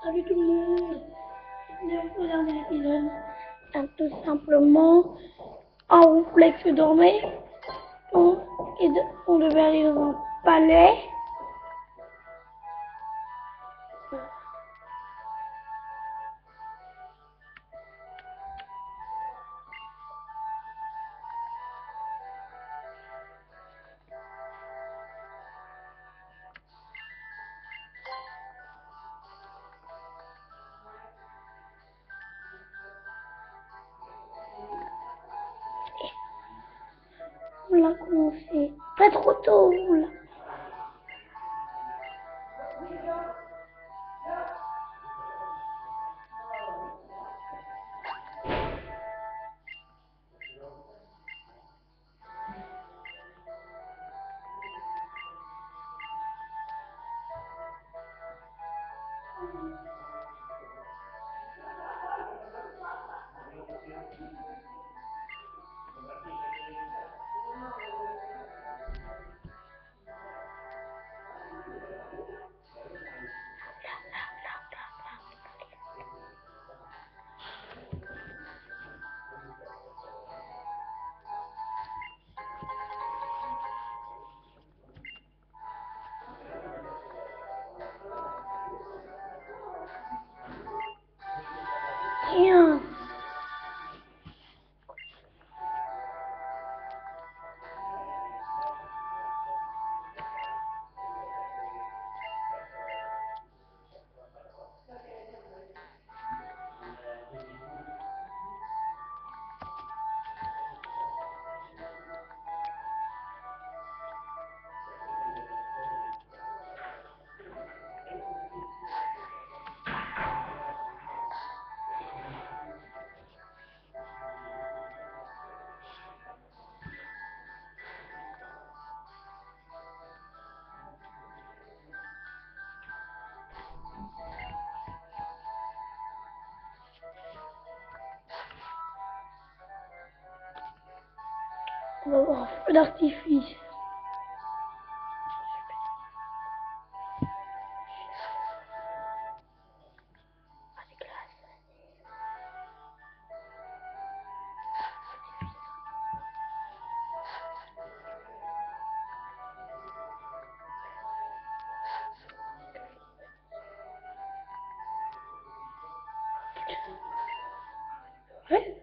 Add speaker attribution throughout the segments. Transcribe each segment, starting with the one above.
Speaker 1: Salut tout le monde, bienvenue au dernier épisode. Tout simplement, en roleplay que dormait, on devait aller dans un palais. On l'a commencé pas trop tôt là. Tiens. On va voir un feu d'artifice. Ouais.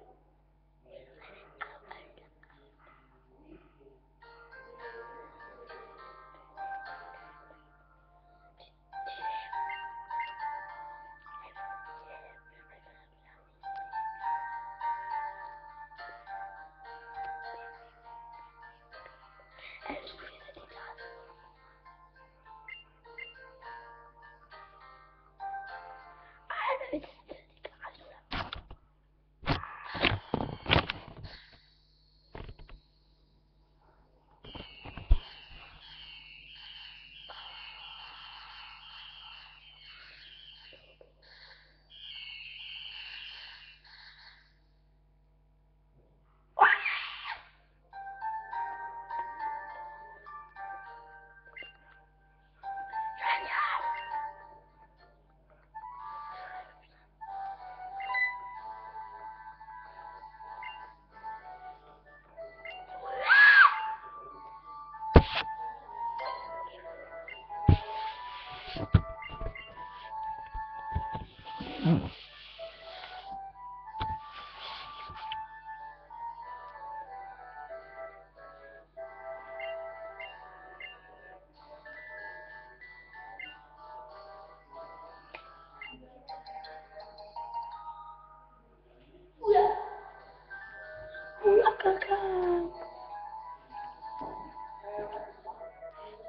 Speaker 1: Oula caca.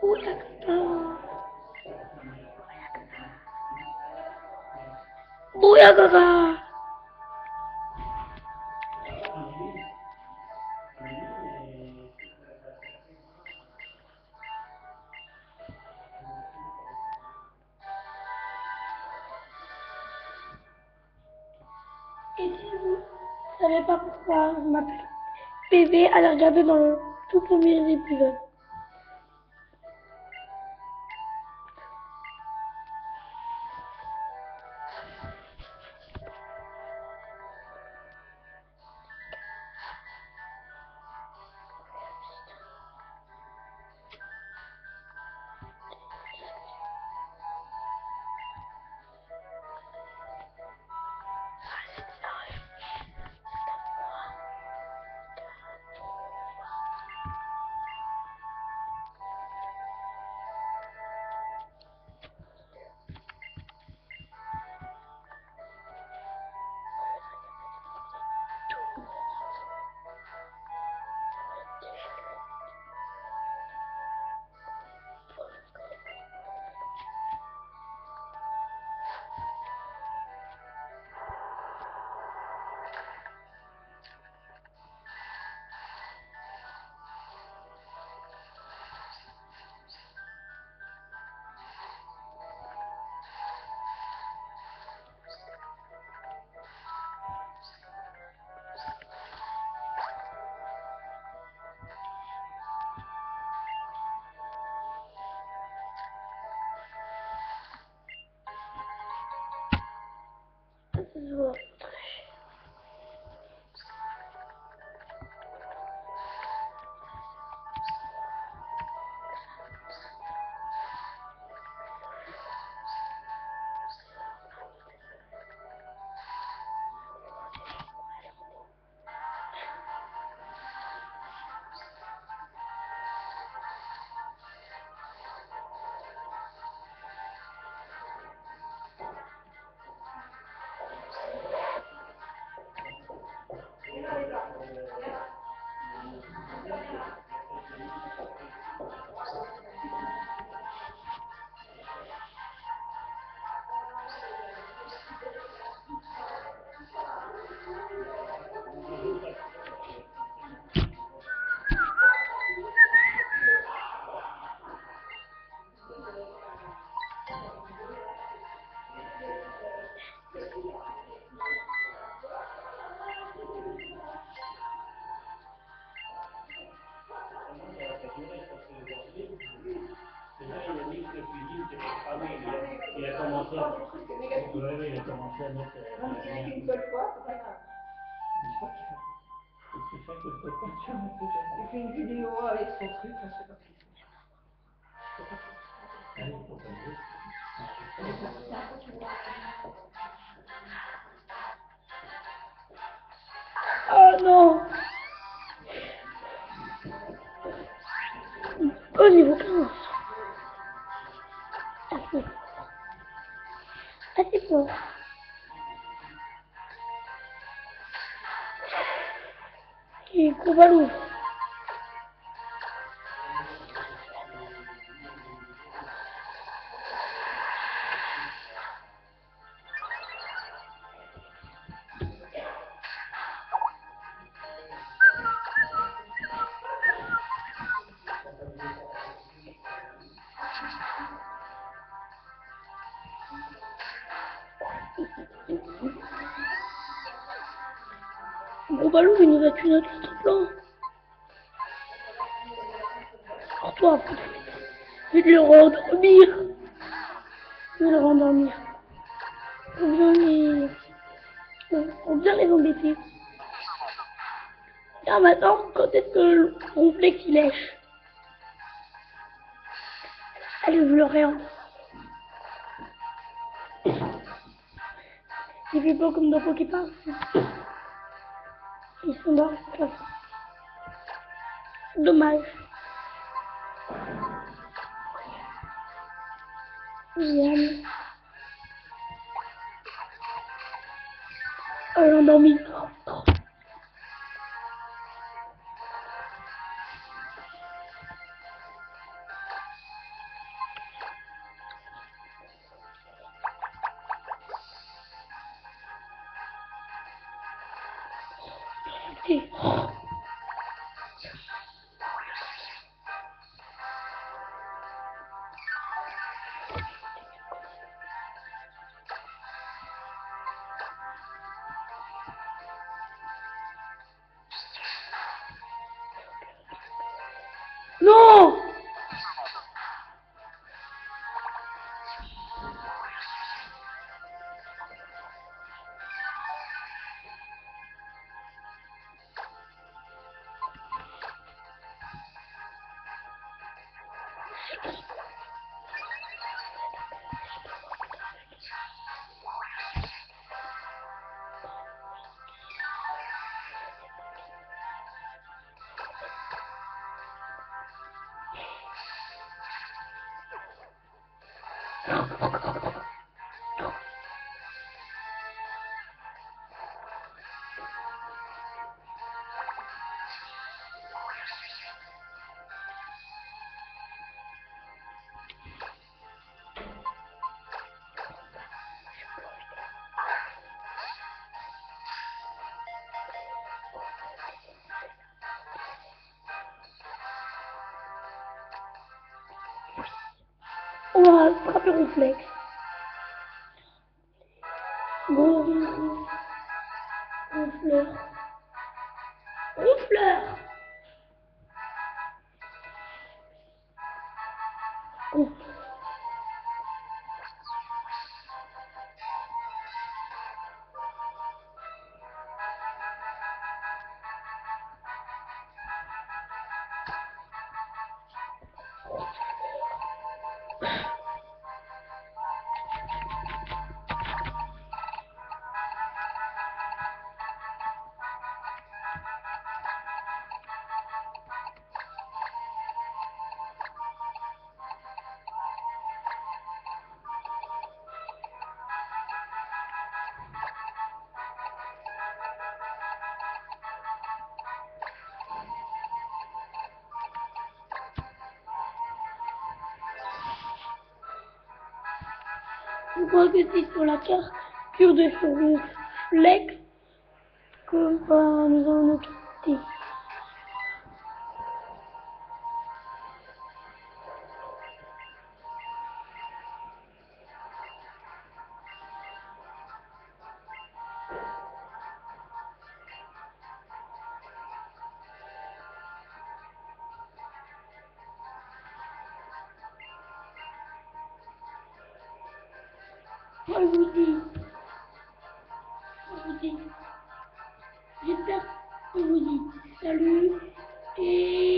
Speaker 1: Oula caca. Oula caca. Et si vous ne savez pas pourquoi je m'appelle PV, allez regarder dans le tout premier épisode. So.
Speaker 2: Il a commencé à mettre une seule fois, c'est pas grave. Il fait une vidéo avec son truc, je sais pas.
Speaker 1: Oh non. Au niveau 15. Assez. Assez fort. Et gros ballon. Gros ballon, il nous a tué notre plan. Pour toi, je vais le rendormir. Je vais le rendormir. Pour bien les embêter. Tiens, maintenant, quand est-ce que le ronflex il lèche? Allez, je veux le rien. Il fait pas comme dans Poképark. Ils sont dans la classe. Dommage. Yann. Oh, l'endormi. Non! On va frapper ronflex. Gros ronfleur. Ronfleur. Je crois que c'est sur la carte de Flex que nous allons nous quitter. Je vous dis, j'espère que je vous dis salut et